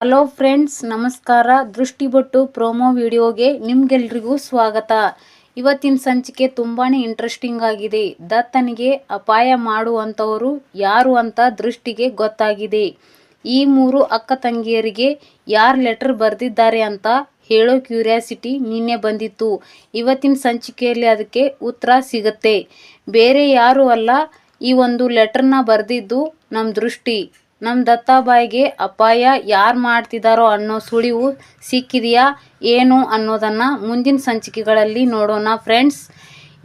Hello friends, ನಮಸ್ಕಾರ. Drishtibottu promo ವಿಡಿಯೋಗೆ ನಿಮ್ಗೆಲ್ರಿಗೂ ಸ್ವಾಗತ. ಇವತ್ತಿನ ಸಂಚಿಕೆ ತುಂಬಾ ಇಂಟ್ರೆಸ್ಟಿಂಗ್ ಆಗಿದೆ. ದತ್ತನಿಗೆ ಅಪಾಯ ಮಾಡುವಂಥವರು ಯಾರು ಅಂತ ದೃಷ್ಟಿಗೆ ಗೊತ್ತಾಗಿದೆ. ಈ 3 ಅಕ್ಕ ತಂಗಿಯರಿಗೆ ಯಾರು ಲೆಟರ್ ಬರೆದಿದ್ದಾರೆ ಅಂತ ಹೇಳೋ ಕ್ಯೂರಿಯಾಸಿಟಿ ನಿನ್ನೆ ಬಂದಿತ್ತು. ಇವತ್ತಿನ ಸಂಚಿಕೆಯಲ್ಲಿ ಅದಕ್ಕೆ ಉತ್ತರ ಸಿಗುತ್ತೆ. ಬೇರೆ ಯಾರು ಅಲ್ಲ, ಈ ಒಂದು ಲೆಟರ್ನ ಬರೆದಿದ್ದು ನಮ್ಮ ದೃಷ್ಟಿ. ನಮ್ಮ ದತ್ತಾಬಾಯಿಗೆ ಅಪಾಯ ಯಾರು ಮಾಡ್ತಿದ್ದಾರೋ ಅನ್ನೋ ಸುಳಿವು ಸಿಕ್ಕಿದೆಯಾ ಏನು ಅನ್ನೋದನ್ನು ಮುಂದಿನ ಸಂಚಿಕೆಗಳಲ್ಲಿ ನೋಡೋಣ ಫ್ರೆಂಡ್ಸ್.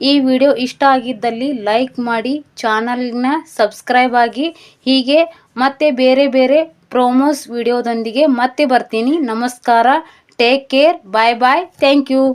ಈ ವಿಡಿಯೋ ಇಷ್ಟ ಆಗಿದ್ದಲ್ಲಿ ಲೈಕ್ ಮಾಡಿ, ಚಾನಲ್ನ ಸಬ್ಸ್ಕ್ರೈಬ್ ಆಗಿ. ಹೀಗೆ ಮತ್ತೆ ಬೇರೆ ಬೇರೆ ಪ್ರೋಮೋಸ್ ವಿಡಿಯೋದೊಂದಿಗೆ ಮತ್ತೆ ಬರ್ತೀನಿ. ನಮಸ್ಕಾರ, take care, bye bye, thank you.